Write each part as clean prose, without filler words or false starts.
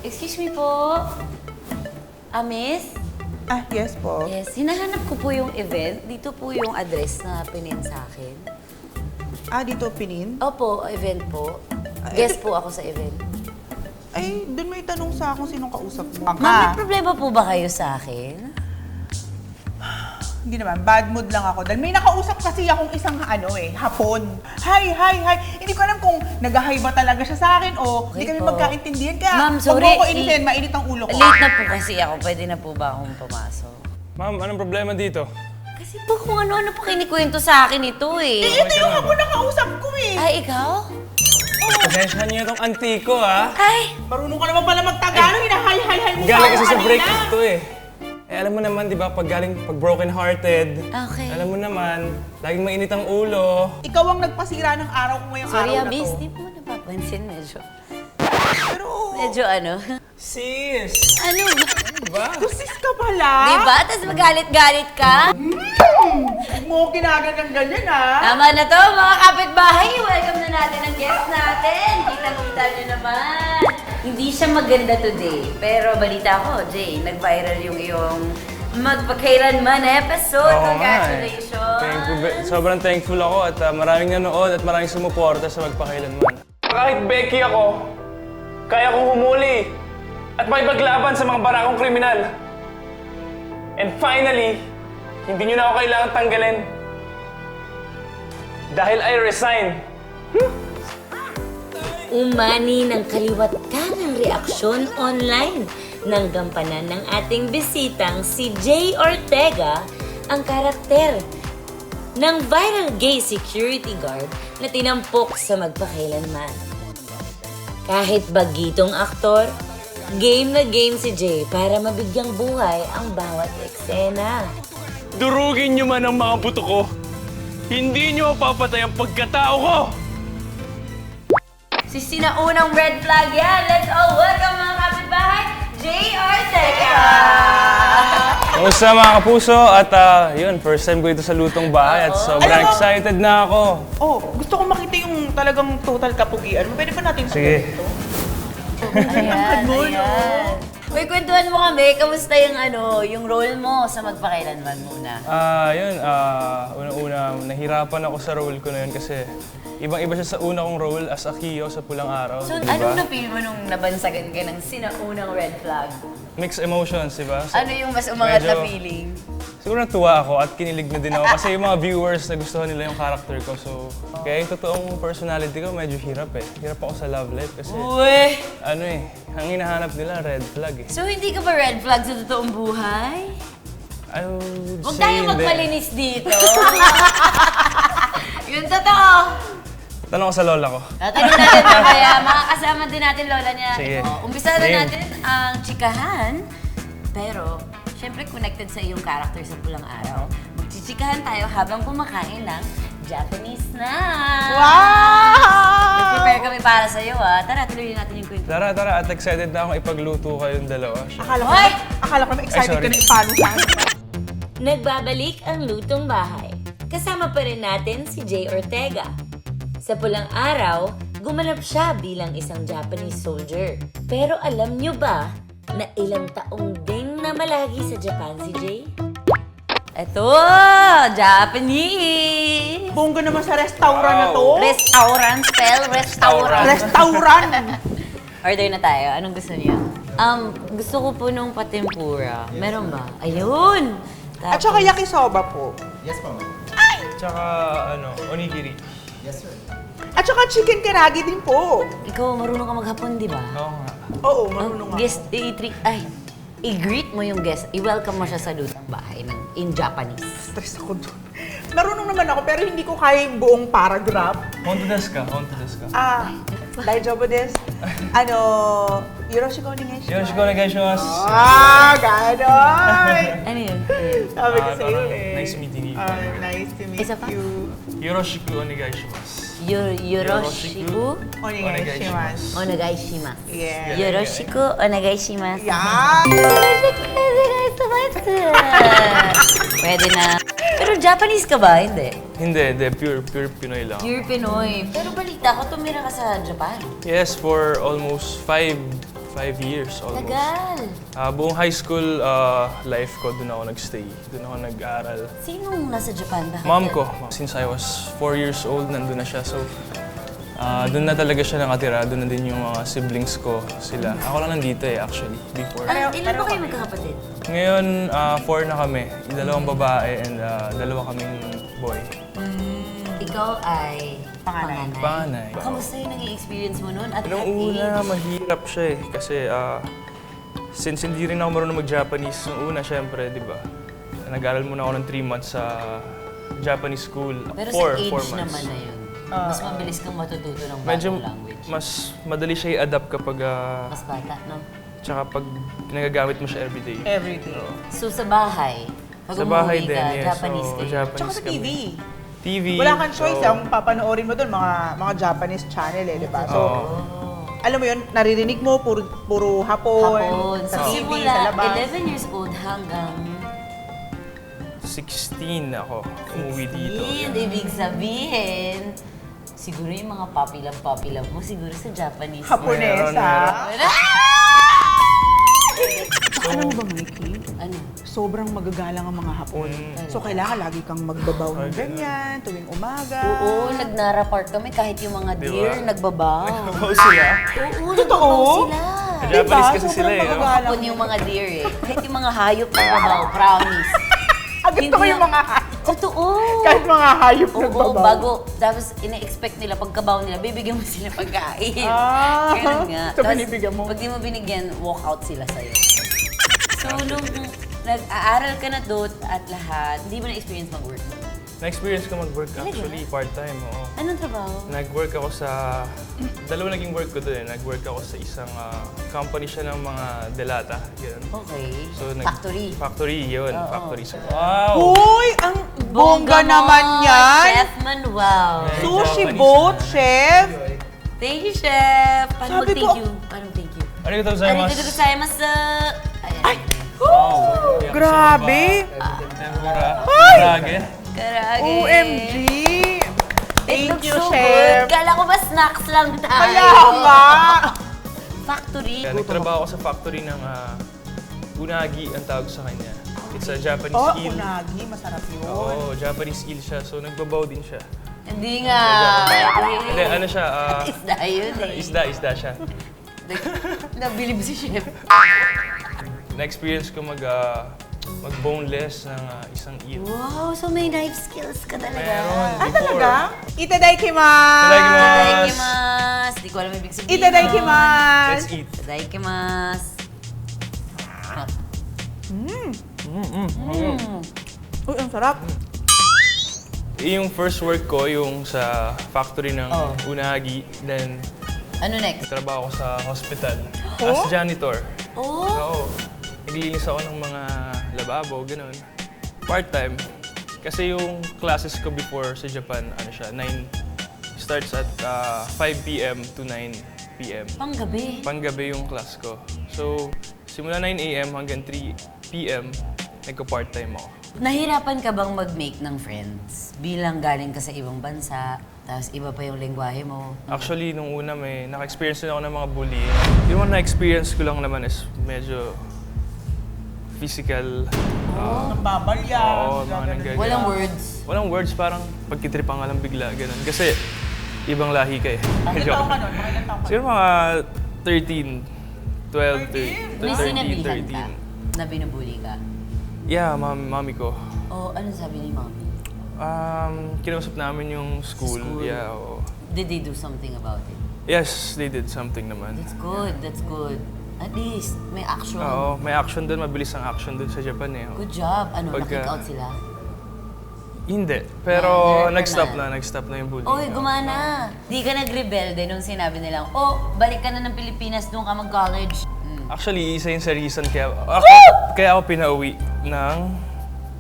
Excuse me po. Miss? Yes po. Yes, hinahanap ko po yung event. Dito po yung address na pinin sa akin. Dito pinin? Opo, event po. Guest po ako sa event. Ay, doon may tanong sa akin sinong kausap mo. Ma'am, may problema po ba kayo sa akin? Hindi naman, bad mood lang ako. Dahil may nakausap kasi akong isang hapon. Hi! Hindi ko alam kung nag-hi ba talaga siya sa akin o hindi kami po. magkaintindihan. Kaya Ma'am, huwag sorry. mo ako initin, mainit ang ulo ko. Late na po kasi ako. Pwede na po ba akong pumasok? Ma'am, anong problema dito? Kasi po kung ano-ano po kinikwento sa akin ito eh. Ito yung hapon na kausap ko eh. Ay, ikaw? Pasensyahan niyo itong antiko, ha? Ay! Marunong ka naman pala mag-Tagalog, hinahay-hay mo Galing kasi sa kanina. break ito eh. Alam mo naman, di ba, pag broken hearted, Okay. alam mo naman, laging mainit ang ulo. Ikaw ang nagpasira ng araw ko ngayong Sorry, araw na Miss. to. Di mo napapansin medyo. Pero, Medyo ano? Sis! Ano? Diba? kusis ka pala. Diba? Tapos magalit-galit ka? Huwag mo ginaganyan ganyan Tama na to, mga kapitbahay. Welcome na natin ang guest natin. Kitang-kita nyo naman. Hindi siya maganda today. Pero balita ko, Jay, nag-viral yung iyong magpakailanman episode. Oo nga eh. Congratulations! Sobrang thankful ako at maraming nanood at maraming sumuporta sa magpakailanman. Kahit Becky ako, kaya kong humuli at makipaglaban sa mga barakong kriminal. And finally, hindi nyo na ako kailangan tanggalin. Dahil I resign. Umani ng kaliwat ka ng reaksyon online ng gampanan ng ating bisitang si Jay Ortega, ang karakter ng viral gay security guard na tinampok sa magpakailanman. Kahit bagitong aktor, game na game si Jay para mabigyang buhay ang bawat eksena. Durugin nyo man ang mga buto ko, hindi nyo mapapatay ang pagkatao ko! Si sinaunang red flag yan! Let's all welcome mga kapitbahay, Jay Ortega! Kamusta mga kapuso? At yun, first time ko ito sa Lutong Bahay at sobrang Alam mo- excited na ako. Gusto ko makita yung talagang total kapugian. Pwede ba natin Sige. ito? Ayan, mo, no? ayan. Uy, kwentuhan mo kami, kamusta yung role mo sa magpakailanman muna? Unang-una, nahirapan ako sa role ko na yun kasi ibang-iba siya sa una kong role as Akio sa Pulang Araw. So, diba? anong na-feel mo nung nabansagan ka ng sinaunang red flag? Mixed emotions, di ba? So, Ano yung mas umangat na medyo- feeling? Siguro natuwa ako at kinilig na din ako kasi yung mga viewers nagustuhan nila yung character ko. So, kaya yung totoong personality ko medyo hirap eh. Hirap ako sa love life kasi Uy! ang hinahanap nila red flag eh. So, hindi ka ba red flag sa totoong buhay? I would Huwag say tayo hindi. magmalinis dito. Yun totoo. Tanong ko sa lola ko. Tatanong natin mamaya, makakasama din natin lola niya. Sige. Umpisa na Game. natin ang chikahan. Pero, syempre connected sa iyong character sa Pulang Araw. Magchichikahan tayo habang kumakain ng Japanese snack. Wow! Nag-prepare kami para sa iyo Tara, tuloy natin yung kwento. Tara, at excited na akong ipagluto kayong dalawa. Hoy! Akala ko naman excited Ay, sorry. ka na ipalo sa akin. Nagbabalik ang Lutong Bahay. Kasama pa rin natin si Jay Ortega. Sa Pulang Araw, gumanap siya bilang isang Japanese soldier. Pero alam nyo ba na ilang taong ding namalagi sa Japan si Jay? Eto! Japanese! Bongga naman sa restaurant na to. Restaurant spell, restaurant. Restaurant! Order na tayo. Anong gusto niyo? Gusto ko po nung patimpura. Meron ba? Ayun! At saka yakisoba po. Tsaka, onigiri. At saka chicken karagi din po. Ikaw, marunong ka maghapon, di ba? Oo nga. Oo, marunong ako. Guest, i-greet mo yung guest. I-welcome mo siya sa Lutong Bahay in Japanese. Stress ako doon. Marunong naman ako pero hindi ko kaya yung buong paragraph. Honto desu ka. Daijoubu desu. Yoroshiku onegaishimasu. Yoroshiku onegaishimasu. Ganon! Ano yun? Sabi ko sa'yo parang eh. nice meeting you. Nice to meet Isa pa? you. Yoroshiku onegaishimasu. Yoroshiku Onegaishimasu. onegaishimasu. Yeah. Yoroshiku onegaishimasu. Yeah! Yoroshiku onegaishimasu. Pwede na. Pero Japanese ka ba? Hindi. Hindi. Pure Pinoy lang. Pure Pinoy. Pero balita ko, tumira ka sa Japan. Yes, for almost five 5 years almost. Tagal! Buong high school life ko, doon ako nagstay. Doon ako nag-aral. Sinong nasa Japan ba? Mom ko, since I was 4 years old, nandun na siya. So, doon na talaga siya nakatira. Doon na din yung mga siblings ko sila. Ako lang nandito actually, before. Ilan ba kayo magkakapatid? Ngayon, 4 na kami. Dalawang babae and dalawa kaming boy. Ikaw ay Panganay. Panganay. Kamusta yung naging experience mo noon? At Nung that una, age? mahirap siya eh. Kasi since hindi rin ako marunong mag-Japanese, nung una, syempre, di ba? Nag-aral muna ako ng 3 months sa Japanese school. Pero Four sa age months. naman na yun, mas mabilis kang matututo ng Medyo bagong language. mas madali siya i-adapt kapag Mas bata, no? tsaka pag nagagamit mo siya everyday. Everyday. So sa bahay, pag Sa bahay umuwi din, ka, yes. Japanese Oo, kayo. Japanese Tsaka sa kami. TV. TV. Wala kang choice, oo. ang papanoorin mo doon, mga Japanese channel eh, di ba? So, Oo. alam mo yun, naririnig mo, puro hapon, Hapon. sa So TV, simula sa labas. 11 years old hanggang 16 ako umuwi dito. Ibig sabihin, siguro yung mga puppy love mo, siguro sa Japanese. Haponesa. Meron. Alam mo ba, Mikey? Ano? Sobrang magagalang ang mga hapon. So, kailangan lagi kang magbabaw ng ganyan, tuwing umaga. Oo, nagnara park kami kahit yung mga Di deer ba? nagbabaw. Oo sila. Oo, Totoo? nagbabaw sila. Japanese kasi Sobrang sila eh. no? magagalang. Hapon yung mga deer eh. Kahit yung mga hayop nagbabaw, promise. Gusto ko yung mga Totoo. kahit mga hayop Oo, nagbabaw. bago, tapos ina-expect nila, pagkabaw nila, bibigyan mo sila pagkain. Ah, Ganun nga. so Tapos, binibigyan mo? Pag di mo binigyan, walk out sila sa'yo. So, nung nag-aaral ka na doon at lahat, hindi mo na-experience mag-work? Na-experience ko mag-work actually, part-time. Oo. Anong trabaho? Nag-work ako sa... Dalawa naging work ko doon eh. Nag-work ako sa isang company siya ng mga delata. Ganun. Okay. So, Factory. Factory, yun. Oo. Factory. So, wow! Uy, ang bongga naman yan! Chef Manuel. Yeah. Sushi Japanese boat, na. chef! Thank you, Chef. Paano Sabi mag-thank ko- you? Paano thank you? Arigatou gozaimasu. Arigatou gozaimasu. Ayan. Ay! Wow! Grabe! Tempura. Ay! Karage. Karage. OMG! It Thank looks you, so chef! good. Kala ko ba snacks lang tayo? Kaya nga! Factory. Kaya nagtrabaho ako sa factory ng unagi ang tawag sa kanya. It's a Japanese Oh, eel. unagi, masarap yun. Oo, Japanese eel siya. So, nagbabaw din siya. Hindi nga. Hindi, ano siya, Isda yun eh. isda siya. Nabilib si Chef. Na-experience ko mag-boneless ng isang eel. Wow, so may knife skills ka talaga. Meron. Ah, Before. talaga? Itadaikimasu! Itadaikimasu! Itadakimasu. Di ko alam ibig sabihin. Itadaikimasu! Let's eat. Itadakimasu. Uy, ang sarap. Yung first work ko, yung sa factory ng unagi. Then, Ano next? trabaho ko sa hospital Oh? as janitor. Oh, Oo. Naglilinis ako ng mga lababo, ganun. Part-time. Kasi yung classes ko before sa Japan, ano siya, starts at 5 p.m. to 9 p.m. panggabi. Panggabi yung class ko. So, simula 9 a.m. hanggang 3 p.m., nagko-part-time ako. Nahirapan ka bang mag-make ng friends? Bilang galing ka sa ibang bansa, tapos iba pa yung lengguwahe mo. Actually, nung una naka-experience din ako ng mga bullying. Yung mga na-experience ko lang naman is medyo physical. Nababalya. Oo, mga nanggagawa. Walang words. Walang words, parang pagkitripan ka lang bigla, ganun. Kasi ibang lahi ka eh. Ilan Joke. taong ka nun? Mga ilan taong ka? Siguro mga 13, 12, 13, May 13, sinabihan ka 13. na binubuli ka. Yeah, mami ko. O ano sabi ni mommy? Kinausap namin yung school. School. Yeah, oo. Did they do something about it? Yes, they did something naman. That's good, that's good. At least, may action. Oo, may action doon, mabilis ang action doon sa Japan eh. Good job. Ano, Pagka- na-kick out sila? Hindi, pero Nire-reprimand. nag-stop na yung bullying. Oy, gumana. Di ka nagrebelde nung sinabi nilang, oh, balik ka na ng Pilipinas, doon ka mag-college. Actually, isa yun sa reason kaya ako pinauwi ng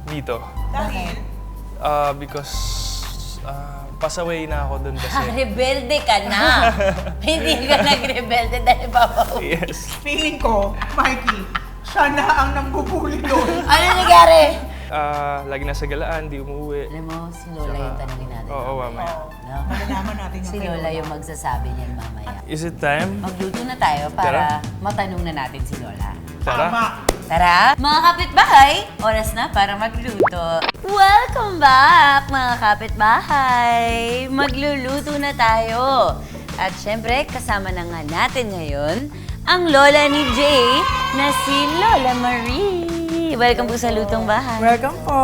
dito. Dahil, Because pass away na ako doon kasi. Rebelde ka na. Hindi ka nagrebelde dahil papauwi. Yes. feeling ko, Mikey, siya na ang nangbubuli doon. Ano nangyari? lagi nasa galaan, di umuwi. Alam mo, si Lola yung tanongin natin. Oo, mamaya. No? Malalaman natin yung Si Lola yung magsasabi niyan mamaya. Is it time? Magluto na tayo para matanong na natin si Lola. Tara. Tama. Tara, mga kapitbahay, oras na para magluto. Welcome back, mga kapitbahay! Magluluto na tayo. At syempre, kasama na nga natin ngayon ang lola ni Jay na si Lola Marie. Welcome po sa Lutong Bahay. Welcome po.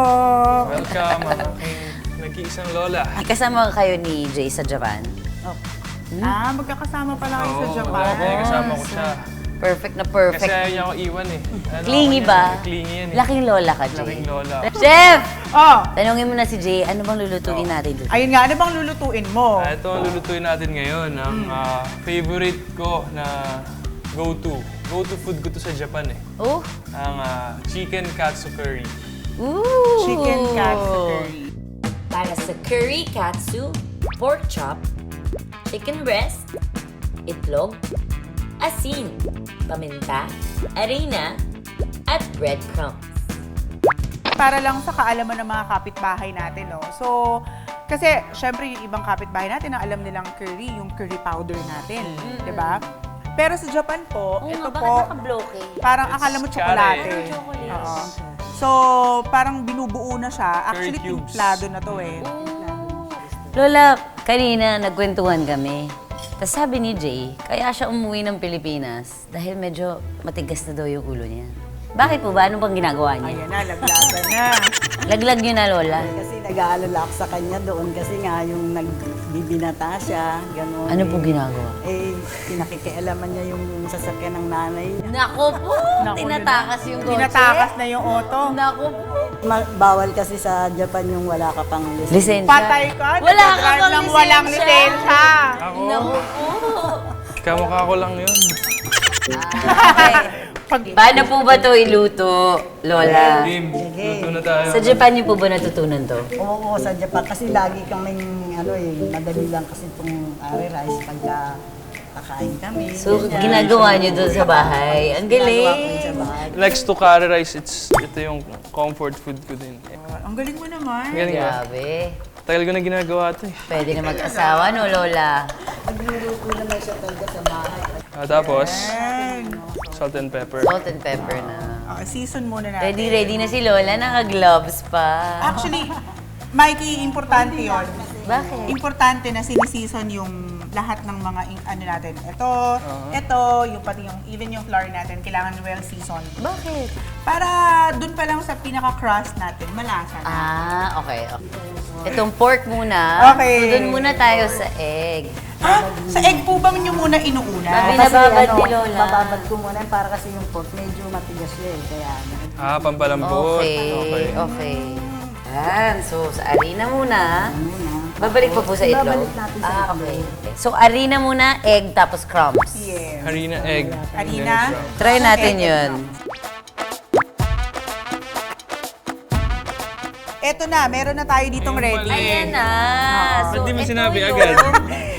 Welcome, ang aking nag-iisang lola. Kasama kayo ni Jay sa Japan. Magkakasama pala kayo sa Oo, Japan. dati kasama ko siya. Perfect na Kasi perfect. ayaw niya ako iwan eh. Ano Clingy ako ba? niya? Clingy yan eh. Laking lola ka, Jay. Laking lola. Chef! Oh, Tanungin mo na si Jay, ano bang lulutuin natin dito? ayun nga, ano bang lulutuin mo? Ito ang lulutuin natin ngayon. Ang favorite ko na go-to. Go-to food ko to sa Japan eh. Oh! Ang chicken katsu curry. Ooh! Chicken katsu curry. Para sa curry katsu, pork chop, chicken breast, itlog, asin, paminta, arena, at breadcrumbs. Para lang sa kaalaman ng mga kapitbahay natin, no? So, kasi, syempre, yung ibang kapitbahay natin, ang alam nilang curry, yung curry powder natin, di ba? Pero sa Japan po, ito po, parang akala mo It's tsokolate. curry. Chocolate. Oo. So, parang binubuo na siya. Actually, Curry cubes. timplado na to eh. Lola, kanina nagkwentuhan kami. Tapos sabi ni Jay, kaya siya umuwi ng Pilipinas dahil medyo matigas na daw yung ulo niya. Bakit po ba? Ano bang ginagawa niya? Ayan na, laglagan na. Laglag niyo na, Lola. Kasi nag-aalala ako sa kanya doon kasi nga yung nagbibinata siya, gano'n. Ano po ginagawa? Eh, pinakikialaman niya yung sasakyan ng nanay niya. Nako po! Naku, Tinatakas yung kotse. Tinatakas na yung auto. Nako po! Bawal kasi sa Japan yung wala ka pang lisensya. Lisensya. Patay ka, Wala ka nagdadrive bang ng walang lisensya? lisensya. Ako, Nako po! kamukha ko lang yun. Okay. Paano po ba to iluto, Lola? Game, luto na tayo. Sa Japan niyo po ba natutunan to? Oo, sa Japan kasi lagi kaming madali lang kasi itong rice pagka kakain kami. So, Ganyan. ginagawa niyo doon sa bahay. Ang Ginagawa ko yun galing! sa bahay. Next to curry rice, ito yung comfort food ko din. Ang galing mo naman. Galing ba? Grabe. Tagal ko na ginagawa ito eh. Pwede na mag-asawa, no, Lola? Nagluluto naman siya talaga sa bahay. Tapos, Ayan. salt and pepper. Salt and pepper na. Season muna natin. Ready na si Lola. Naka-gloves pa. Actually, Mikey, importante yon. Bakit? Importante na sineseason yung lahat ng mga ano natin. Ito, yung pati yung even yung flour natin, kailangan well seasoned. Bakit? Para dun pa lang sa pinaka-crust natin, malasa na. Okay. Itong pork muna. Okay. So, dun muna tayo sa egg. Sa egg po ba nyo muna inuuna? Sabi- Kasi Binababad ni Lola. bababad ko muna para kasi yung pork medyo matigas siya eh. Kaya Pampalambot. Okay. Yan. So, sa harina muna. muna. Babalik pa po sa itlog? Babalik natin sa itlog. Okay. So, harina muna, egg, tapos crumbs. Yes. Harina, egg. Harina? Try natin Egg. yun. Eto na, meron na tayo ditong Ayun ready. pala. Ayan na. Ba't di mo ito sinabi yung- agad?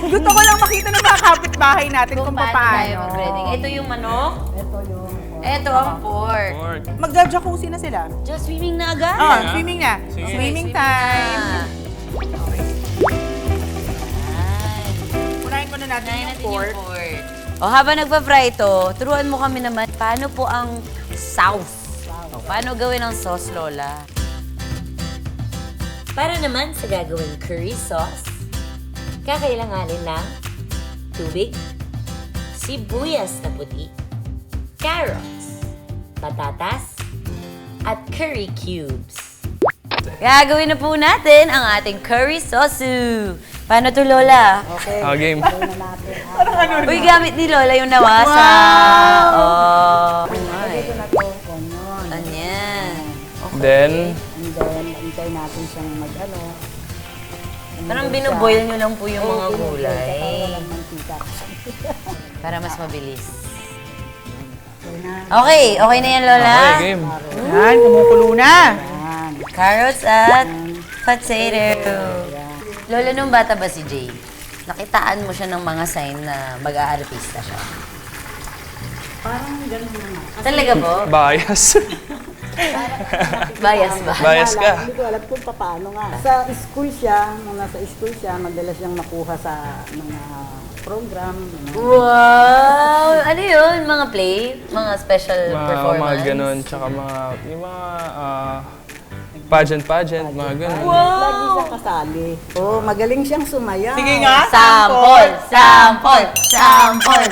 Gusto ko lang makita ng mga kapitbahay natin kung tayo paano. mag-ready. Ito yung manok. Ito yung Ito ang pork. Pork. Magja-jacuzzi na sila. Just swimming na agad. Swimming na. Sige. Swimming time. Unahin ko na natin Try yung natin pork. yung pork. O habang nagpa-fry ito, turuan mo kami naman, paano po ang sauce? O, paano gawin ang sauce, Lola? Para naman sa gagawing curry sauce, kakailanganin ng tubig, sibuyas na puti, carrots, patatas, at curry cubes. Gagawin na po natin ang ating curry sauce. Paano to, Lola? okay. Game. Gawin na natin. Parang ano Uy, gamit ni Lola yung nawasa. Wow! Oh. Ito na to, onion. Ganyan. Then, And then, hintay natin siyang mag-ano. Parang binuboil nyo lang po yung mga Saka gulay. walang mantika. Para mas mabilis. Okay na. Okay na yan, Lola. okay, game. Yan, kumukulo na. Yan. Carrots at potato. Lola, nung bata ba si Jay, nakitaan mo siya ng mga sign na mag-aartista siya? Parang ganun na nga. Talaga po? Bias. Bias ba? Bias ka. Hindi ko alam kung paano nga. Sa school siya, nung nasa school siya, madalas siyang makuha sa mga program. Wow! Ano yun? Mga play? Mga special Mga performance? ganun, tsaka yung mga pageant, mga ganun. Lagi siyang kasali. Oo, magaling siyang sumaya. Sige nga, Sample! Sample! Sample!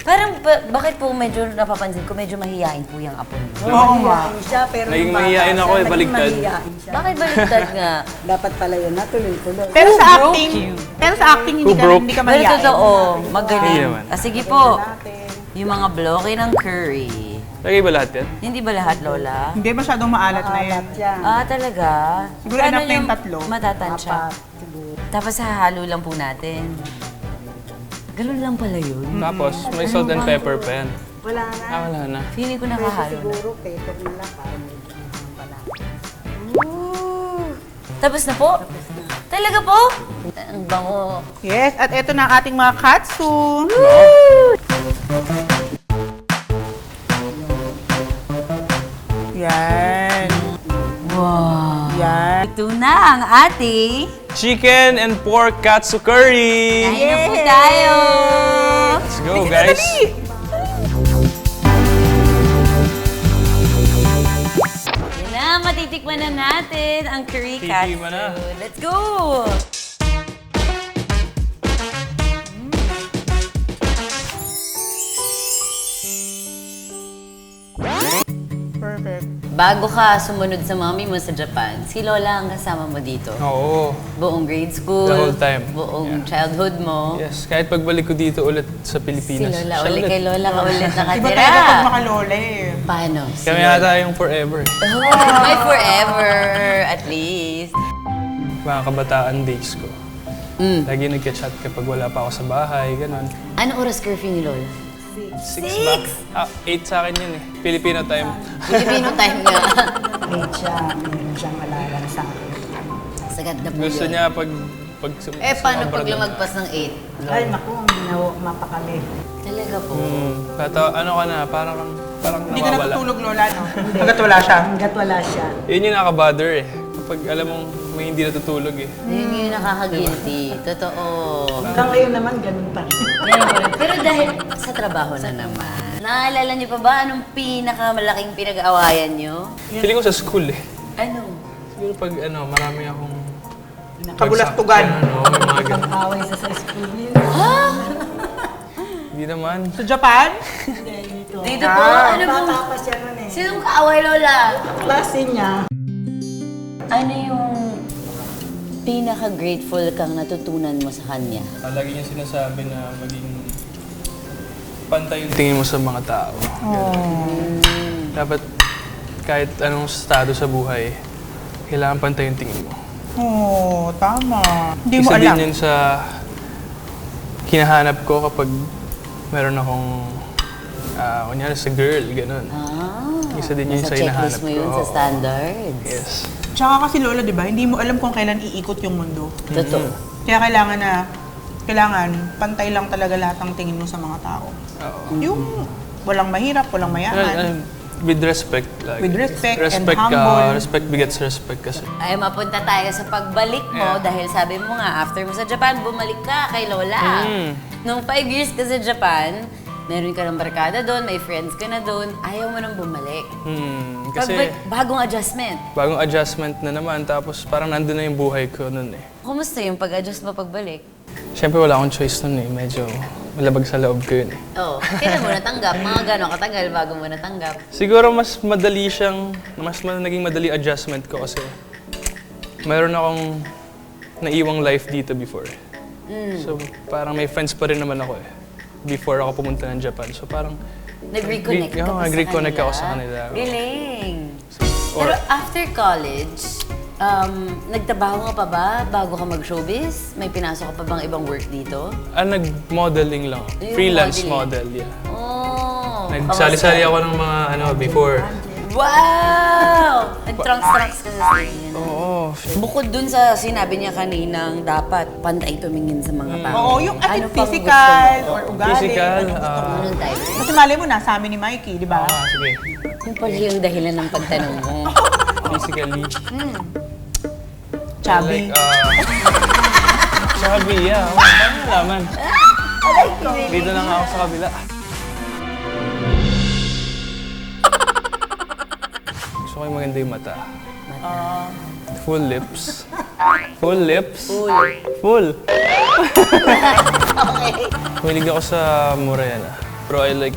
Parang bakit po medyo napapansin ko, medyo mahihain po yung apo niyo? Mahihain siya, pero Naging nung bata mahihain siya, ako eh, naging baliktad. mahihain siya. Bakit baliktad nga? Dapat pala yun, natuloy-tuloy. Pero sa acting, Who broke? hindi ka Pero mahihain. totoo, Hindi magaling. naman. Sige po, yung mga bloke ng curry. Lagay ba lahat yan? Hindi ba lahat, Lola? Hindi masyadong maalat na yan. Alat siya. Ah, talaga? Siguro anak na yung tatlo. Matatansya. Apat, siguro. Tapos hahalo lang po natin. Ganun lang pala yun. Tapos, may salt and pepper pa yan. Wala na. Wala na. Feeling ko Pwede nakahalo na. siguro, pepper na lang, parang medyo pala. Tapos na po? Talaga po? Ang bango. Yes, at eto na ang ating mga katsu. Yan. Wow. Yan. Ito na ang ating Chicken and pork katsu curry! kain na po tayo. Let's go, guys! Yan na, matitikman na natin ang curry katsu. Titikman na. Let's go! Perfect. Bago ka sumunod sa mami mo sa Japan, si Lola ang kasama mo dito. Oo. Buong grade school. The whole time. Buong childhood mo. Yes, kahit pagbalik ko dito ulit sa Si Pilipinas. Lola, siya ulit kay Lola ka ulit Iba nakatira. talaga pag makalola eh. Paano? Kami yata yung forever. May forever, at least. Mga kabataan days ko. Mm. Lagi nagka-chat kapag wala pa ako sa bahay, ganun. Anong oras curfew ni Lola? 6 ba? 8 sa akin yun eh. Filipino time. Filipino time nga. Meron siyang alaala sa akin. Sagad na po Gusto yun. niya pag Paano sumobra pag doon. lumagpas ng 8? Ay, naku, ginawa, mapakali. Talaga po. Pero ano ka na, parang Hindi ka nawawala. natutulog, Lola, no? Hanggat wala siya. Hanggat wala siya. Yun yung nakabother eh. Kapag alam mong may hindi natutulog eh. Yun yung nakaka-guilty. Totoo. Hanggang ngayon naman, ganun pa rin. Ganun. Pero dahil sa trabaho na naman. Naalala niyo pa ba anong pinakamalaking pinag-aawayan niyo? Feeling ko sa school eh. Ano? Siguro pag marami akong Kabulastugan. may mga ganun. Away sa school yun. Hindi naman. Sa Japan? Dito po, ano po? Bata pa siya nun eh. Sinong kaaway, Lola? Klase niya. Ano yung pinaka-grateful kang natutunan mo sa kanya? Lagi niya sinasabi na maging pantay yung tingin mo sa mga tao. Dapat kahit anong estado sa buhay, kailangan pantay yung tingin mo. Oo, tama. Hindi mo Isa alam. din yun sa hinahanap ko kapag meron akong, kunyari sa girl, ganun. Isa din yun nasa sa checklist hinahanap mo yun ko. sa Oo. standards. Yes. Tsaka kasi, Lola, di ba, hindi mo alam kung kailan iikot yung mundo. Totoo. Kaya kailangan pantay lang talaga lahat ng tingin mo sa mga tao. Oo. Yung walang mahirap, walang mayaman. With respect lagi. With respect and Respect humble. Respect begets respect kasi. Ay, mapunta tayo sa pagbalik mo dahil sabi mo nga, after mo sa Japan, bumalik ka kay Lola. Nung 5 years ka sa Japan, meron ka ng barkada doon, may friends ka na doon, ayaw mo nang bumalik. Kasi Bagong adjustment. bagong adjustment na naman, tapos parang nandun na yung buhay ko nun eh. Kumusta yung pag-adjust mo pagbalik? Siyempre wala akong choice nun eh. Medyo malabag sa loob ko yun eh. Oo. Kailan mo natanggap? Mga gano'ng katagal bago mo natanggap? Siguro mas naging madali adjustment ko kasi mayroon akong naiwang life dito before. So parang may friends pa rin naman ako eh. Before ako pumunta ng Japan. So parang Nag-reconnect ka pa nag-reconnect sa ako kanila? sa kanila. Galing! Or- Pero after college, nagtrabaho ka pa ba bago ka mag-showbiz? May pinasok ka pa bang ibang work dito? Nag-modeling lang. Yung Freelance modeling. model, yeah. Oh! Nagsali-sali ako ng mga before. Wow! Nag-trunks-trunks ka sa stage. Oo. Bukod dun sa sinabi niya kaninang dapat pantay tumingin sa mga tao. Oo, yung at Ano pang physical gusto mo? or ugali. Physical, Anong type? Kasi malay mo, nasa amin ni Mikey, di ba? sige. Yung pala yung dahilan ng pagtanong mo. Physically. Chubby. Chubby, yeah. Paano nalaman? Dito na nga ako sa kabila. Gusto ko yung maganda yung mata. Full lips. Full lips? Full. Mahilig ako sa Morena. Pero I like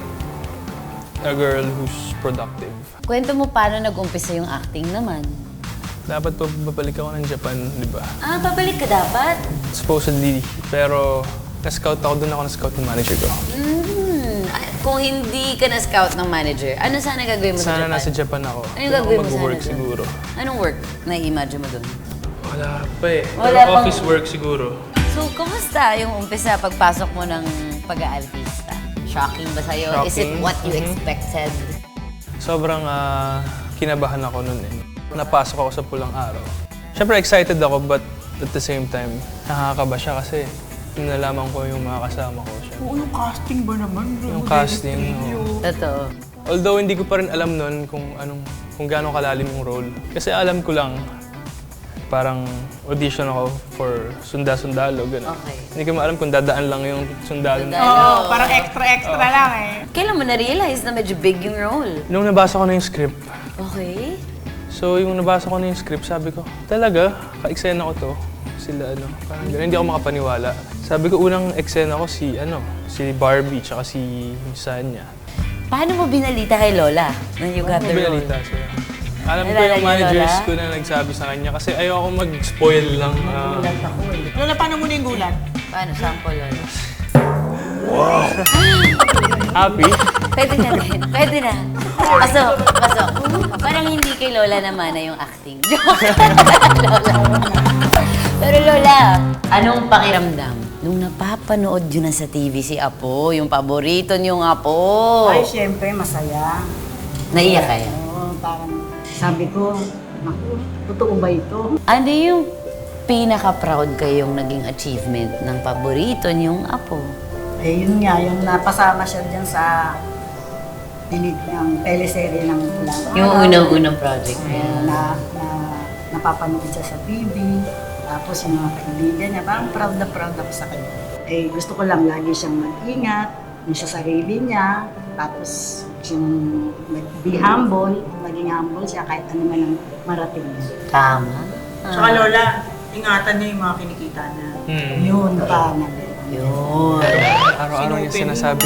a girl who's productive. Kwento mo paano nag-umpisa yung acting naman. Dapat pa babalik ako ng Japan, di ba? Babalik ka dapat? Supposedly. Pero na-scout ako, doon ako na-scout ng manager ko. Kung hindi ka na-scout ng manager, ano sana gagawin mo sa Sana Japan? nasa Japan ako. Ano yung Doon ako gagawin mo sana mag-work doon? siguro. Anong work na i-imagine mo doon? Wala pa eh. Wala Pero pang- office work siguro. So, kumusta yung umpisa pagpasok mo ng pag-aaltista? Shocking ba sa'yo? Is it Shocking. what you expected? Sobrang kinabahan ako noon eh. Napasok ako sa pulang araw. Siyempre excited ako but at the same time, nakakaba siya kasi nalaman ko yung mga kasama ko. Syempre. Oo, yung casting ba naman? Yung casting, oo. Totoo. Although hindi ko pa rin alam noon kung gaano kalalim yung role. Kasi alam ko lang, parang audition ako for sunda-sundalo, gano'n. Okay. Hindi ko maalam kung dadaan lang yung sundalo. Oo, parang extra lang eh. Kailan mo na-realize na medyo big yung role? Nung nabasa ko na yung script, Okay. so yung nabasa ko na yung script, sabi ko, talaga, ka-eksena ko to. Sila parang gano'n, hindi ako makapaniwala. Sabi ko, unang eksena ko si Barbie, tsaka si Sanya. Paano mo binalita kay Lola na you got the role? Binalita siya. Alam ko Nalala yung niyo, managers Lola? ko na nagsabi sa kanya kasi ayoko mag-spoil lang. Lola, paano muna yung gulat? Paano? Sample, Lola. Happy? Pwede na din. Pwede na. Pasok. Parang hindi kay Lola naman na yung acting. Joke. Lola. Pero Lola, anong pakiramdam nung napapanood yun na sa TV si Apo, yung paborito niyong Apo? Ay, syempre, masaya. Naiyak kayo? Oo, parang sabi ko, naku, totoo ba ito? Ano yung pinaka-proud kayong naging achievement ng paborito niyong Apo? Eh, yun nga, yung napasama siya dyan sa dinig ng teleserye ng Pulang Araw. Yung unang-unang project niya. Napapanood siya sa TV. Tapos yung mga kaibigan niya, parang proud na proud ako sa kanya. Eh, gusto ko lang lagi siyang mag-ingat, yung sa sarili niya. Tapos yung be humble, maging humble siya kahit ano man ang marating niya. Tama. Tsaka Lola, ingatan niya yung mga kinikita na. Yun pa na. Yun. Araw-araw niya Sinupin. sinasabi.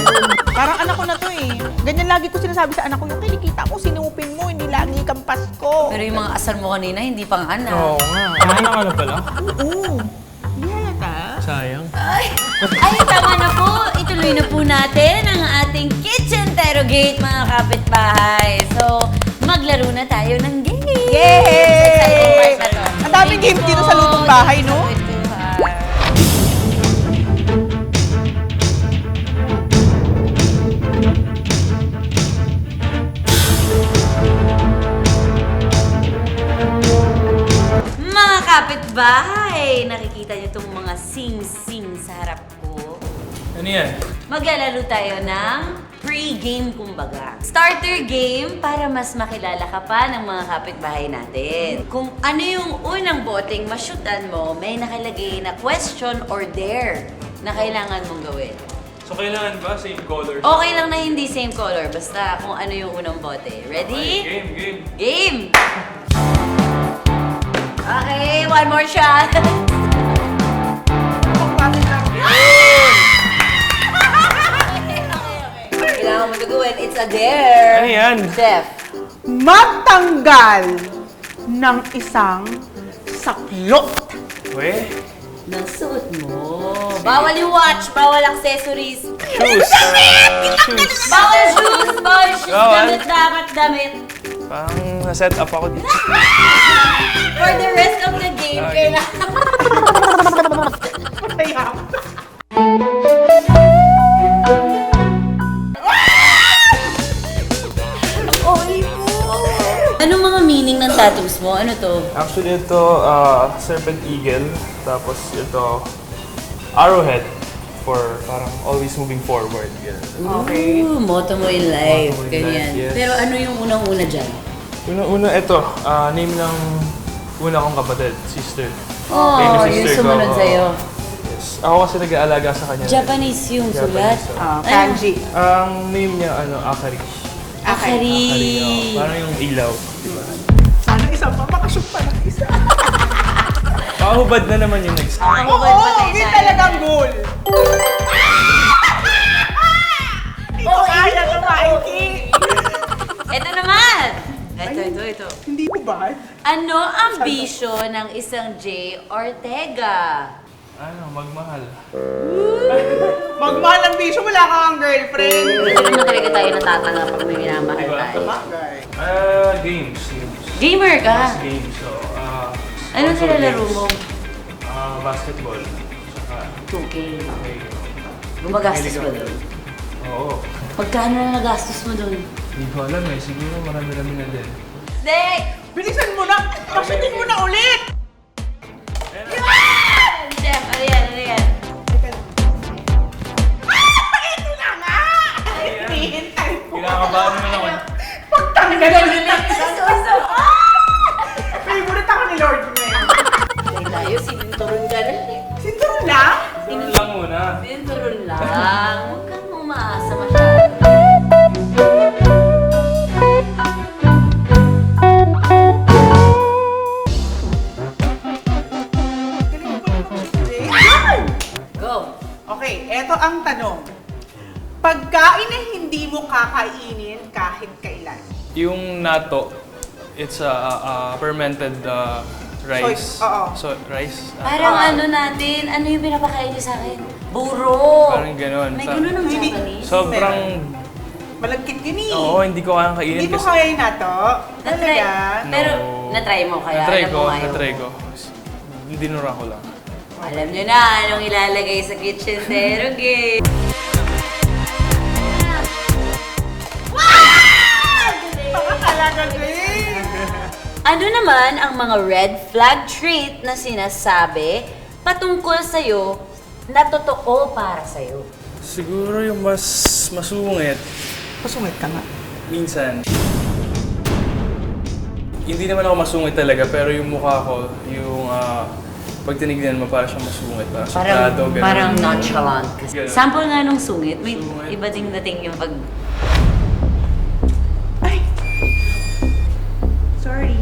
Parang anak ko na to eh. Ganyan lagi ko sinasabi sa anak ko, yung kinikita mo, sinupin mo, hindi lagi kang Pasko. Pero yung mga asar mo kanina, hindi pang anak. Oo nga. Ano pala? Oo. Hindi halata. Sayang. Ay, tama na po. Ituloy na po natin ang ating Kitchen Terrogate, mga kapitbahay. So, maglaro na tayo ng game. Yay! Exciting part na to. Ang daming Thank games you dito po. sa lutong bahay, no? Sa lutong bahay. Mga kapitbahay, nakikita niyo itong mga sing-sing sa harap ko. Ano yan? Maglalaro tayo ng pre-game kumbaga. Starter game para mas makilala ka pa ng mga kapitbahay natin. Kung ano yung unang boteng masyutan mo, may nakalagay na question or dare na kailangan mong gawin. So kailangan ba same color? Okay lang na hindi same color, basta kung ano yung unang bote. Ready? Game. Game! Okay, one more shot. Kailangan mo to gawin. It's a dare. Ano yan? Chef. Magtanggal ng isang saklot. We? Ng suot mo. Bawal yung watch, bawal accessories. Shoes. Shoes. Bawal shoes, bawal shoes. Bawal. Damit dapat damit. Parang na-set up ako dito. For the rest of the game, Okay. kailangan. Anong mga meaning ng tattoos mo? Ano to? Actually, ito, serpent eagle. Tapos ito, arrowhead for parang always moving forward. Ganun. Okay. Ooh, motto mo in life. Motto mo in Ganyan. life, yes. Pero ano yung unang-una dyan? Una, ito, name ng una kong kapatid, sister. Oh, Baby yung sister ko, sumunod oo. sa'yo. Yes. Ako kasi nag-aalaga sa kanya. Japanese yung sulat. Japanese, Kanji. Ang name niya, Akari. Akari. Parang yung ilaw. Sana isa pa, makashoot pa ng isa. Pakahubad na naman yung next. Ang Oo, hubad pa tayo hindi tayo. talagang goal. Hindi ko kaya na Mikey. Ito naman! Ito. Hindi mo ba? Ano ang bisyo ng isang J. Ortega? Magmahal. Magmahal ang bisyo, wala kang girlfriend. Hindi naman talaga tayo natatanggap pag may minamahal Diba? tayo. Games. Gamer ka? Games. So, Ano console nilalaro games. mo? Basketball. Saka, 2K. okay. Gumagastos ba doon? Oo. Magkano na nagastos mo doon? Hindi ko alam eh. Siguro marami-rami na din. Dek! Bilisan mo na! Pasutin mo na ulit! Chef, ano yan? Ito na nga! Hinihintay ko. Kinakabahan mo naman. Pagtanggal na Suso! Favorite ako ni Lord ngayon. Ay tayo, sininturon ka na. Sinturon lang? Tulong lang muna. Sininturon lang. Huwag kang umaasa masyado. Go! Okay, eto ang tanong. Pagkain na hindi mo kakainin kahit kailan. Yung natto, it's a fermented rice. Oo. So, rice. Parang ano natin, ano yung pinapakain niyo sa akin? Buro! Parang ganon. May ganun ng Hindi. Japanese? Sobrang, Malagkit yun eh. oo, hindi ko kayang kainin Hindi mo kasi. kaya yung nato? Na-try. Talaga? Pero, No. na-try mo kaya? Na-try Alam ko, mo ayaw na-try mo. ko. Dinura ko lang. Alam niyo na anong ilalagay sa kitchen Deroge. Talaga din. Ano naman ang mga red flag trait na sinasabi patungkol sa'yo na totoo para sa'yo? Siguro yung mas masungit, Pasungit ka nga. minsan. Hindi naman ako masungit talaga, pero yung mukha ko, yung pag tinignan mo, parang siyang masungit. Parang suplado, ganun. Parang nonchalant. Kasi. Ganun. Sample nga nung sungit, may Sungit. iba ding dating yung pag... Ay! Sorry.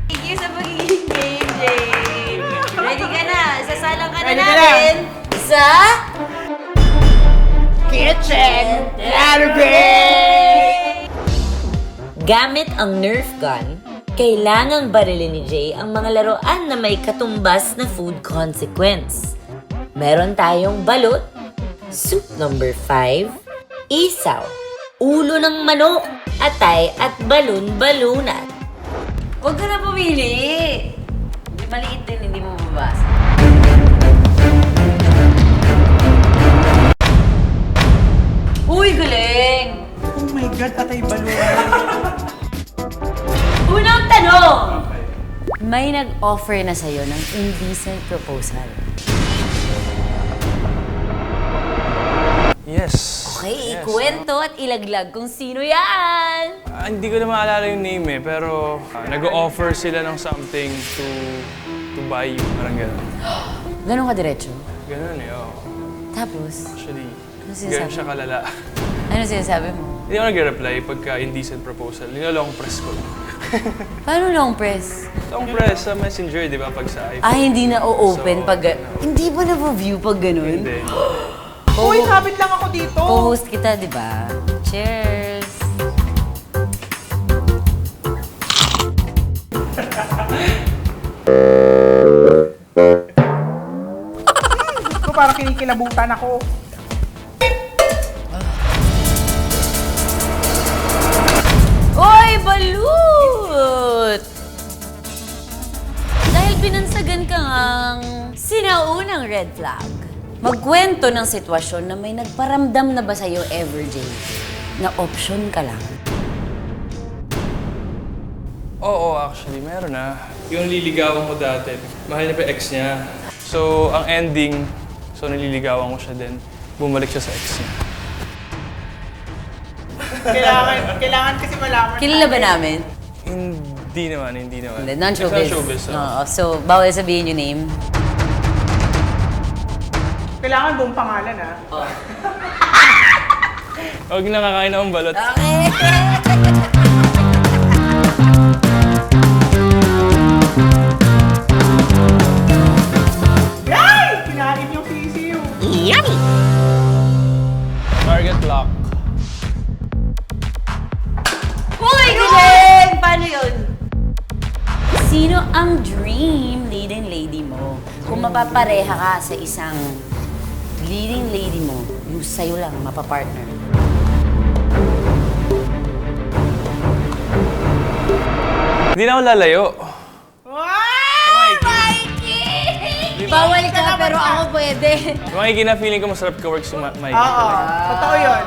Thank you sa pagiging game, Jay. Ready ka na? Sasalang ka na Ready ka natin sa... Kitchen Gamit ang Nerf gun, kailangang barilin ni Jay ang mga laruan na may katumbas na food consequence. Meron tayong balut, soup number 5, isaw, ulo ng manok, atay at balon-balunat. Huwag ka na pumili! Maliit din, hindi mo mabasa. Uy, galing! Oh my God, atay baluan. Unang tanong! May nag-offer na sa'yo ng indecent proposal. Yes. Okay, Yes. ikwento at ilaglag kung sino yan! Hindi ko na maalala yung name eh, pero nag-offer sila ng something to buy you. Parang gano'n. Ganun ka diretso. Ganun eh, oo. Tapos, Actually, Ano sinasabi? ganun siya kalala. ano sinasabi mo? Hindi ako nag-reply pagka indecent proposal. Nilalong press ko lang. Paano long press? Long press sa messenger, di ba, pag sa iPhone. Ah, hindi na o-open So, pag... Hindi ba na-view pag ganun? Hindi. Uy, kapit lang ako dito. Co-host kita, di ba? Cheers! Ito parang kinikilabutan ako. Oy, balut! Dahil binansagan ka ngang sinaunang red flag, magkwento ng sitwasyon na may nagparamdam na ba sa'yo ever, Jay, na option ka lang. Oo, actually, meron na. Yung nililigawan ko dati, mahal niya pa yung ex niya. So, ang ending, nililigawan ko siya din. Bumalik siya sa ex niya. Kailangan kasi malaman. Kilala ba namin? Hindi naman. Hindi, It's non-showbiz. not showbiz. So. Oo, so, bawal sabihin yung name. Kailangan buong pangalan, ha? Huwag nakakain akong balot. Okay! Yay! Kinain yung PCU. Target lock. Uy, galing! Paano yun? Sino ang dream leading lady mo? Kung mapapareha ka sa isang leading lady mo, yung sa'yo lang mapapartner. Hindi na ako lalayo. Bawal ka, pero ako pwede. Mikey na feeling ko masarap ka work si Mikey. Oo, totoo yun.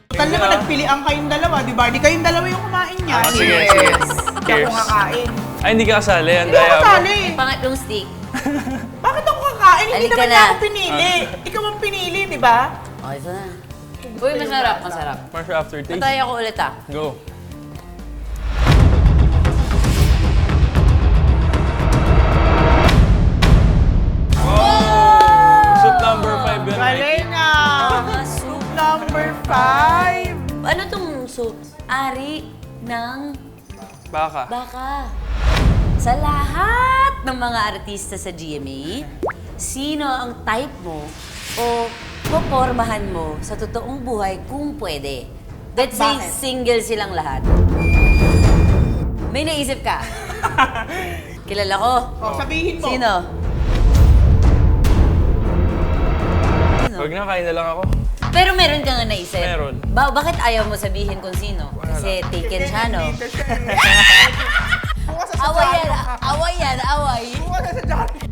Total naman, nagpilian kayong dalawa, di ba? Di kayong dalawa yung kumain niya. Sige. Hindi ako kakain. Ay, hindi ka kasali. Ang Hindi ako daya mo. kasali. Pangatlong stick. Bakit ako kakain? Hindi Halika naman na. niya ako pinili. Ikaw ang pinili, di ba? Okay, ito na. Uy, masarap, masarap. Marshall aftertaste. Patay ako ulit ah. Go. Soup number 5 yun, Mikey. Galing na! Soup. Number 5. Ano tong soup? Ari ng Baka. baka. Sa lahat ng mga artista sa GMA, sino ang type mo o popormahan mo sa totoong buhay kung pwede? Let's say Bakit? single silang lahat. May naisip ka? Kilala ko. O, sabihin mo. Sino? Huwag na, kain na lang ako. Pero meron ka nga naisip. Meron. Bakit ayaw mo sabihin kung sino? Kasi taken siya, no? Dito siya. Bukas sa Away yan, Jollibee. away yan, away. Bukas sa Jollibee.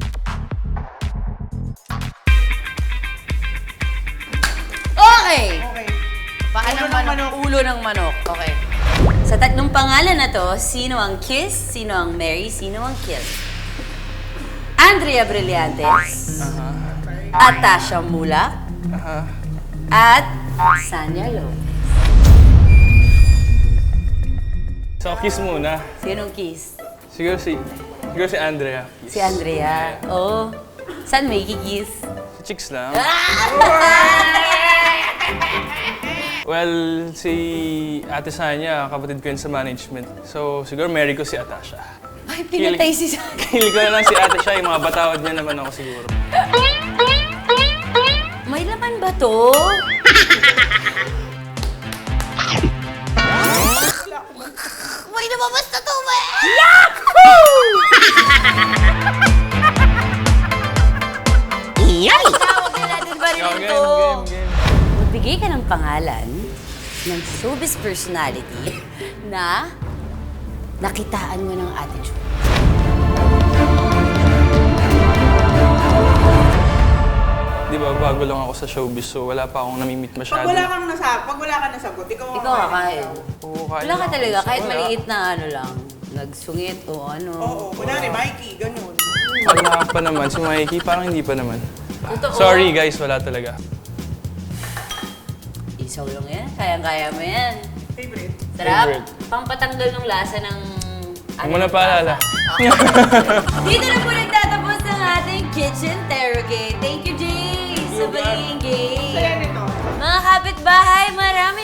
Okay! Okay. Paano Ulo ng manok. Ulo ng manok. Okay. Sa tatlong pangalan na to, sino ang kiss, sino ang marry, sino ang kill? Andrea Brillantes, Atasha Mulak, at Sanya Lopez. So, kiss muna. Sinong kiss? Siguro si Andrea. Kiss. Si Andrea. Oh. Saan may kikiss? Chicks lang. Well, si Ate Sanya, kapatid ko yun sa management. So, siguro marry ko si Atasha. Ay, pinatay si Sanya. Kill ko na lang si Ate Sha, yung mga batawad niya naman ako siguro. May laman ba to? May lumabas na to, ba? Tawag na natin ba rin Game, ito? game. Magbigay ka ng pangalan ng showbiz personality na nakitaan mo ng attitude. Di ba, bago lang ako sa showbiz, so wala pa akong namimit masyado. Pag wala kang nasagot, ikaw ang Ikaw kakain. Oo, kahit Wala ka na- talaga, kahit Wala. maliit na ano lang. Nagsungit o ano. Oo, kunwari Mikey, ganun. Wala pa naman. Si Mikey, parang hindi pa naman. Totoo. Sorry guys, wala talaga. Isaw lang yan. Kayang-kaya mo yan. Favorite. Sarap. Favorite. Pampatanggal ng lasa ng... Huwag mo na paalala. Dito na po nagtatapos ang ating kitchen terrogate. Thank you, Jay, sa pagiging gay. Kaya nito. Mga kapitbahay,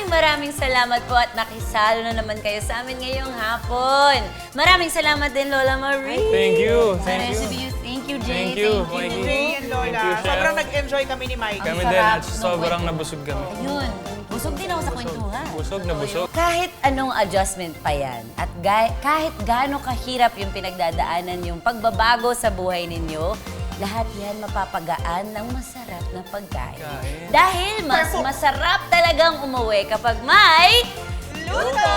maraming salamat po at nakisalo na naman kayo sa amin ngayong hapon. Maraming salamat din, Lola Marie. Thank you. Sa Thank you. recipe, thank you, Jay. Thank you, Mikey. Jay and Lola. Thank you, Chef. Sobrang nag-enjoy kami ni Mikey. Kami Ang din sarap at ng sobrang kwento. nabusog kami. Ayun. Busog din ako sa kwentuhan. Busog na busog. Kahit anong adjustment pa yan at kahit gaano kahirap yung pinagdadaanan yung pagbabago sa buhay ninyo, lahat yan mapapagaan ng masarap na pagkain. Kain. Dahil mas masarap talagang umuwi kapag may luto!